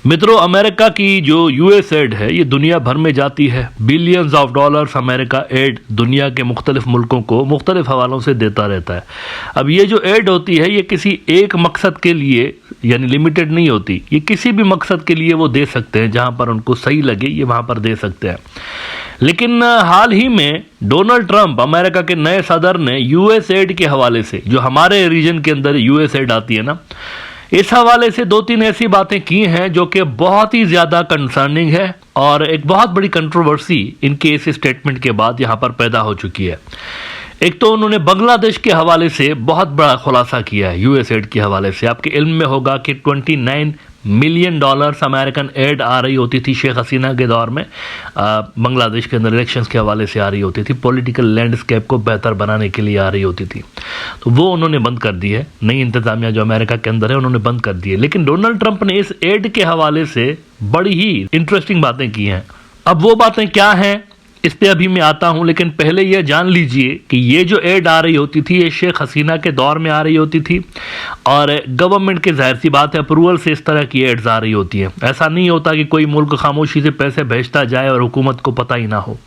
मित्रों, अमेरिका की जो यूएस एड है ये दुनिया भर में जाती है। Billions of dollars America aid दुनिया के मुख्तलिफ मुल्कों को मुख्तलिफ हवालों से देता रहता है। अब ये जो एड होती है ये किसी एक मकसद के लिए यानी लिमिटेड नहीं होती, ये किसी भी मकसद के लिए वो दे सकते हैं, जहाँ पर उनको सही लगे ये वहाँ पर दे सकते हैं। लेकिन हाल ही में डोनाल्ड ट्रंप अमेरिका के नए सदर ने यूएस एड के हवाले से, जो हमारे रीजन के अंदर यूएस एड आती है ना, इस हवाले से दो तीन ऐसी बातें की हैं जो कि बहुत ही ज़्यादा कंसर्निंग है और एक बहुत बड़ी कंट्रोवर्सी इनके इस स्टेटमेंट के बाद यहाँ पर पैदा हो चुकी है। एक तो उन्होंने बांग्लादेश के हवाले से बहुत बड़ा खुलासा किया है। यूएस एड के हवाले से आपके इल्म में होगा कि 29 मिलियन डॉलर्स अमेरिकन एड आ रही होती थी शेख हसीना के दौर में, बांग्लादेश के अंदर इलेक्शंस के हवाले से आ रही होती थी, पॉलिटिकल लैंडस्केप को बेहतर बनाने के लिए आ रही होती थी। तो वो उन्होंने बंद कर दी है। नई इंतजामिया जो अमेरिका के अंदर है उन्होंने बंद कर दी है। लेकिन डोनाल्ड ट्रंप ने इस एड के हवाले से बड़ी ही इंटरेस्टिंग बातें की हैं। अब वो बातें क्या हैं इस पे अभी मैं आता हूं, लेकिन पहले यह जान लीजिए कि ये जो एड आ रही होती थी ये शेख हसीना के दौर में आ रही होती थी और गवर्नमेंट के जाहिर सी बात है अप्रूवल से इस तरह की एड्स आ रही होती हैं। ऐसा नहीं होता कि कोई मुल्क खामोशी से पैसे भेजता जाए और हुकूमत को पता ही ना हो।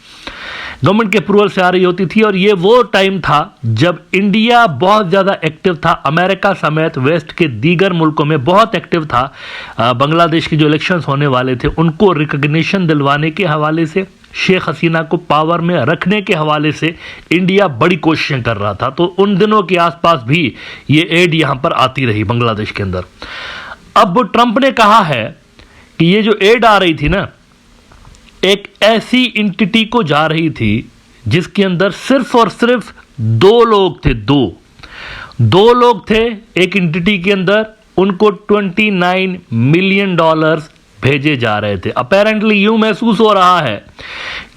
गवर्नमेंट के अप्रूवल से आ रही होती थी और ये वो टाइम था जब इंडिया बहुत ज़्यादा एक्टिव था, अमेरिका समेत वेस्ट के दीगर मुल्कों में बहुत एक्टिव था। बांग्लादेश के जो इलेक्शंस होने वाले थे उनको रिकग्निशन दिलवाने के हवाले से, शेख हसीना को पावर में रखने के हवाले से इंडिया बड़ी कोशिशें कर रहा था। तो उन दिनों के आसपास भी ये एड यहाँ पर आती रही बांग्लादेश के अंदर। अब ट्रंप ने कहा है कि ये जो एड आ रही थी ना, एक ऐसी इंटिटी को जा रही थी जिसके अंदर सिर्फ और सिर्फ दो लोग थे। दो लोग थे एक इंटिटी के अंदर, उनको 29 मिलियन डॉलर्स भेजे जा रहे थे। अपेरेंटली यूं महसूस हो रहा है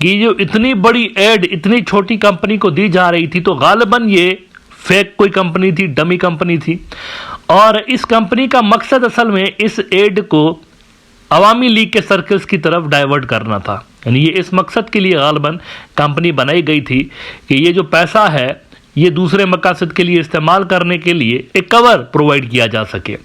कि जो इतनी बड़ी एड इतनी छोटी कंपनी को दी जा रही थी तो गालिबन ये फेक कोई कंपनी थी, डमी कंपनी थी। और इस कंपनी का मकसद असल में इस एड को अवामी लीग के सर्कल्स की तरफ डाइवर्ट करना था। यानी ये इस मकसद के लिए गालिबन कंपनी बनाई गई थी कि ये जो पैसा है ये दूसरे मकसद के लिए इस्तेमाल करने के लिए एक कवर प्रोवाइड किया जा सके।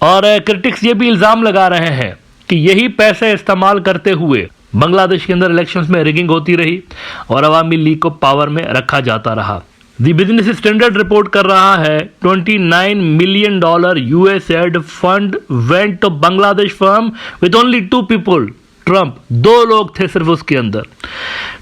और क्रिटिक्स ये भी इल्ज़ाम लगा रहे हैं कि यही पैसे इस्तेमाल करते हुए बांग्लादेश के अंदर इलेक्शंस में रिगिंग होती रही और अवामी लीग को पावर में रखा जाता रहा। दी बिजनेस स्टैंडर्ड रिपोर्ट कर रहा है 29 million dollar US aid fund went to Bangladesh firm with only 2 people. Trump, 2 लोग थे सिर्फ उसके अंदर।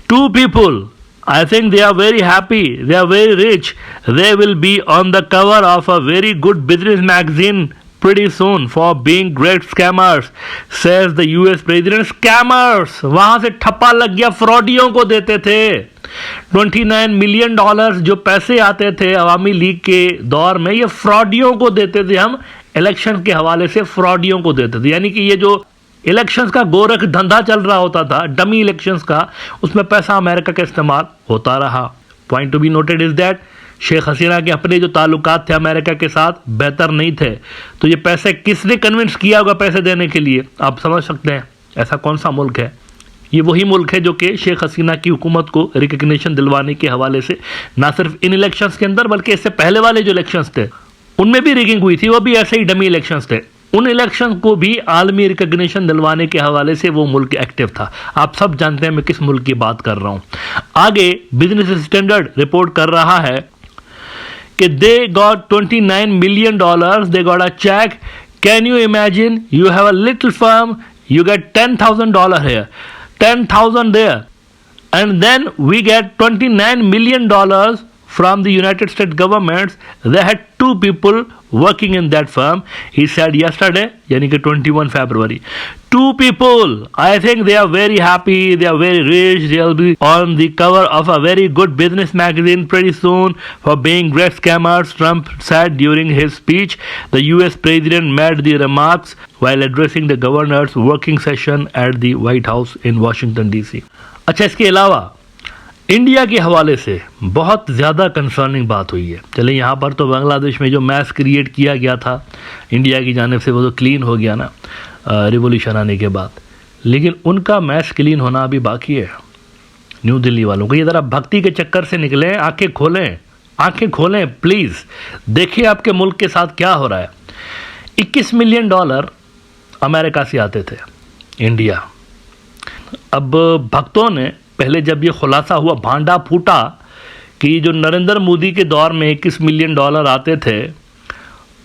2 people, I think they are very happy, they are very rich, they will be on the cover of a very good business magazine pretty soon for being great scammers, says the US president. Scammers, वहां से ठप्पा लग गया, फ्रॉडियों को देते थे 29 million dollars जो पैसे आते थे अवामी लीग के दौर में, ये फ्रॉडियों को देते थे। हम इलेक्शन के हवाले से फ्रॉडियों को देते थे। यानी कि ये जो इलेक्शंस का गोरख धंधा चल रहा होता था, डमी इलेक्शंस का, उसमें पैसा अमेरिका का इस्तेमाल होता रहा। Point to be noted is that Sheikh Hasina के अपने जो ताल्लुकात थे अमेरिका के साथ बेहतर नहीं थे। तो ये पैसे किसने कन्विंस किया होगा पैसे देने के लिए, आप समझ सकते हैं ऐसा कौन सा मुल्क है। ये वही मुल्क है जो कि शेख हसीना की हुकूमत को रिकग्निशन दिलवाने के हवाले से ना सिर्फ इन इलेक्शंस के अंदर बल्कि इससे पहले वाले जो इलेक्शंस थे उनमें भी रिगिंग हुई थी, वो भी ऐसे ही डमी इलेक्शंस थे। उन इलेक्शन को भी आलमी रिकग्निशन दिलवाने के हवाले से वो मुल्क एक्टिव था। आप सब जानते हैं मैं किस मुल्क की बात कर रहा हूं। आगे बिजनेस स्टैंडर्ड रिपोर्ट कर रहा है कि they got 29 million dollars, they got a cheque. Can you imagine, you have a little firm, you get $10,000 here, 10,000 there, and then we get 29 million dollars from the United States government. They had 2 people working in that firm. He said yesterday, yani ki 21 February. 2 people. I think they are very happy. They are very rich. They will be on the cover of a very good business magazine pretty soon for being great scammers, Trump said during his speech. The US president made the remarks while addressing the governor's working session at the White House in Washington DC. अच्छा, इसके अलावा India के हवाले से बहुत ज़्यादा concerning बात हुई है। चले यहाँ पर तो बांग्लादेश में जो मैस क्रिएट किया गया था इंडिया की जानिब से वो तो क्लीन हो गया ना रिवॉल्यूशन आने के बाद, लेकिन उनका मैस क्लीन होना अभी बाकी है। न्यू दिल्ली वालों को ये ज़रा भक्ति के चक्कर से निकलें, आंखें खोलें प्लीज़, देखिए आपके मुल्क के साथ क्या हो रहा है। $21 मिलियन अमेरिका से आते थे इंडिया। अब भक्तों ने पहले जब ये खुलासा हुआ, भांडा फूटा कि जो नरेंद्र मोदी के दौर में 21 मिलियन डॉलर आते थे,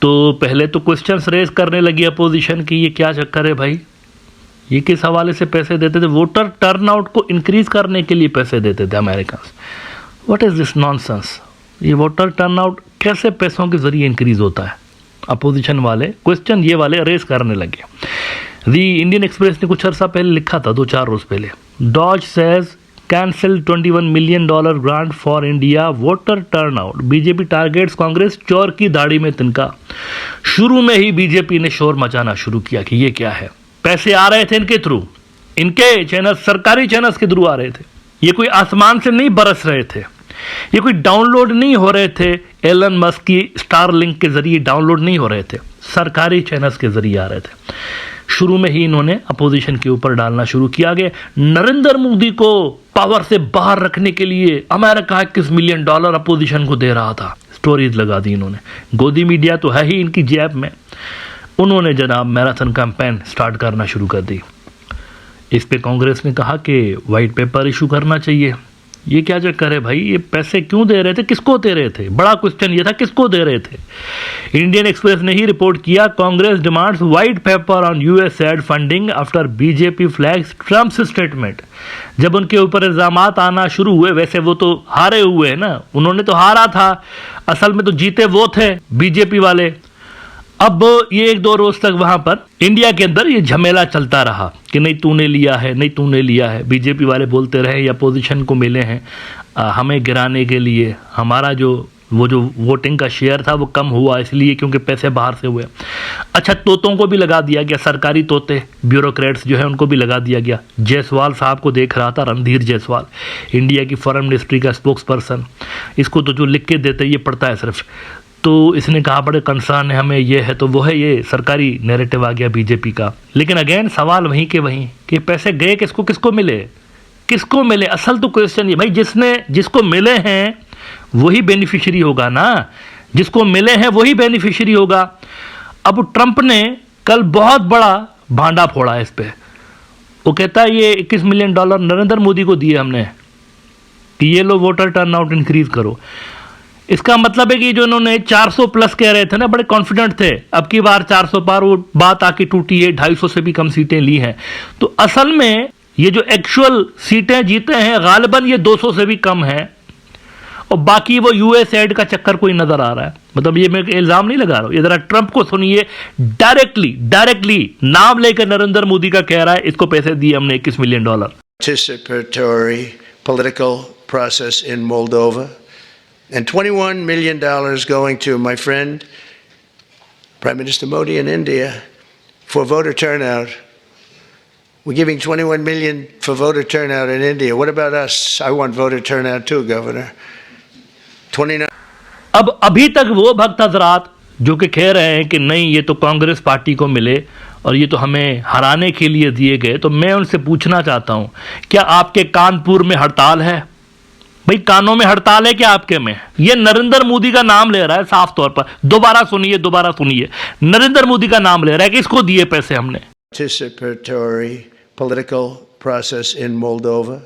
तो पहले तो क्वेश्चंस रेज करने लगी अपोजिशन की ये क्या चक्कर है भाई, ये किस हवाले से पैसे देते थे। वोटर टर्नआउट को इंक्रीज करने के लिए पैसे देते थे American. What is this nonsense, ये वोटर टर्नआउट कैसे पैसों के जरिए इंक्रीज होता है। अपोजिशन वाले क्वेश्चन ये वाले रेज करने लगे। दी इंडियन एक्सप्रेस ने कुछ अर्सा पहले लिखा था, 2-4 रोज पहले, DOGE says cancel $21 million grant for India voter turnout, BJP targets Congress चोर की दाढ़ी में तिनका। शुरू में ही बीजेपी ने शोर मचाना शुरू किया कि ये क्या है, पैसे आ रहे थे इनके थ्रू, इनके चैनल, सरकारी चैनल्स के थ्रू आ रहे थे, ये कोई आसमान से नहीं बरस रहे थे, ये कोई डाउनलोड नहीं हो रहे थे, एलन मस्क की स्टारलिंक के जरिए डाउनलोड नहीं हो रहे थे, सरकारी चैनल्स के जरिए आ रहे थे। शुरू में ही इन्होंने अपोजिशन के ऊपर डालना शुरू किया गया। नरेंद्र मोदी को पावर से बाहर रखने के लिए अमेरिका $21 मिलियन अपोजिशन को दे रहा था, स्टोरीज लगा दी इन्होंने। गोदी मीडिया तो है ही इनकी जेब में। उन्होंने जनाब मैराथन कैंपेन स्टार्ट करना शुरू कर दी। इस पे कांग्रेस ने कहा कि वाइट पेपर इशू करना चाहिए। ये क्या चक्कर है भाई, ये पैसे क्यों दे रहे थे, किसको दे रहे थे, बड़ा क्वेश्चन ये था किसको दे रहे थे। इंडियन एक्सप्रेस ने ही रिपोर्ट किया, Congress demands white paper on USAID funding after BJP flags Trump's statement. जब उनके ऊपर इल्जामात आना शुरू हुए, वैसे वो तो हारे हुए हैं ना, उन्होंने तो हारा था, असल में तो जीते वो थे बीजेपी वाले। अब ये 1-2 रोज तक वहां पर इंडिया के अंदर ये झमेला चलता रहा कि नहीं तूने लिया है, नहीं तूने लिया है। बीजेपी वाले बोलते रहे या अपोजिशन को मिले हैं हमें गिराने के लिए, हमारा जो वोटिंग का शेयर था वो कम हुआ इसलिए क्योंकि पैसे बाहर से हुए। अच्छा, तोतों को भी लगा दिया गया, सरकारी तोते, ब्यूरोक्रेट्स जो है उनको भी लगा दिया गया। जायसवाल साहब को देख रहा था, रणधीर जायसवाल, इंडिया की फॉरेन मिनिस्ट्री का स्पोक्स पर्सन, इसको तो जो लिख के देते ये पढ़ता है सिर्फ। तो इसने कहा बड़े कंसर्न है हमें, ये है तो वो है, ये सरकारी नैरेटिव आ गया बीजेपी का। लेकिन अगेन सवाल वहीं के वहीं कि पैसे गए किसको, किसको मिले, किसको मिले। असल तो क्वेश्चन ये भाई, जिसको मिले हैं वही बेनिफिशियरी होगा ना, जिसको मिले हैं वही बेनिफिशियरी होगा। अब ट्रंप ने कल बहुत बड़ा भांडा फोड़ा इस पे। वो कहता है ये $21 मिलियन नरेंद्र मोदी को दिए हमने कि ये लो वोटर टर्नआउट इंक्रीज करो। इसका मतलब है कि जो इन्होंने 400 प्लस कह रहे थे ना, बड़े कॉन्फिडेंट थे, अब की बार 400 पार, वो बात आके टूटी है, 250 से भी कम सीटें ली हैं। तो असल में ये जो एक्चुअल सीटें जीते हैं गालिबन ये 200 से भी कम है, और बाकी वो यूएसएड का चक्कर कोई नजर आ रहा है। मतलब ये मैं इल्जाम नहीं लगा रहा हूं, ये जरा ट्रंप को सुनिए, डायरेक्टली नाम लेकर नरेंद्र मोदी का कह रहा है इसको पैसे दिए हमने $21 million. Participatory political process in Moldova. And $21 million going to my friend, Prime Minister Modi in India, for voter turnout. We're giving $21 million for voter turnout in India. What about us? I want voter turnout too, Governor. 29. अब अभी तक वो भक्त हजरात जो कि कह रहे हैं कि नहीं ये तो कांग्रेस पार्टी को मिले और ये तो हमें हराने के लिए दिए गए, तो मैं उनसे पूछना चाहता हूं, क्या आपके कानपुर में हड़ताल है? भाई कानों में हड़ताल है क्या आपके में? ये नरेंद्र मोदी का नाम ले रहा है साफ तौर पर, दोबारा सुनिए, नरेंद्र मोदी का नाम ले रहा है कि इसको दिए पैसे हमने। Participatory political process in Moldova,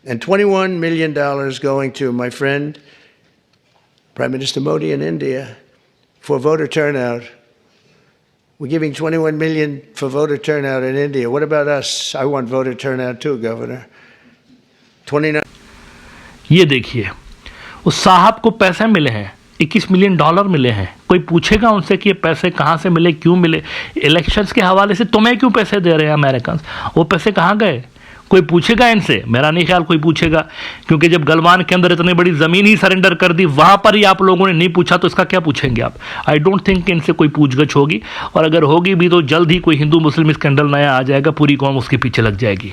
and $21 million going to my friend, Prime Minister Modi in India, for voter turnout. We're giving $21 million for voter turnout in India. What about us? I want voter turnout too, Governor. 29. ये देखिए, उस साहब को पैसे मिले हैं, $21 million मिले हैं। कोई पूछेगा उनसे कि ये पैसे कहाँ से मिले, क्यों मिले? इलेक्शंस के हवाले से तुम्हें क्यों पैसे दे रहे हैं अमेरिकन? वो पैसे कहाँ गए? कोई पूछेगा इनसे? मेरा नहीं ख्याल कोई पूछेगा, क्योंकि जब गलवान के अंदर इतनी बड़ी ज़मीन ही सरेंडर कर दी, वहाँ पर ही आप लोगों ने नहीं पूछा, तो इसका क्या पूछेंगे आप? आई डोंट थिंक इनसे कोई पूछगछ होगी, और अगर होगी भी तो जल्द ही कोई हिंदू मुस्लिम स्कैंडल नया आ जाएगा, पूरी कौम उसके पीछे लग जाएगी।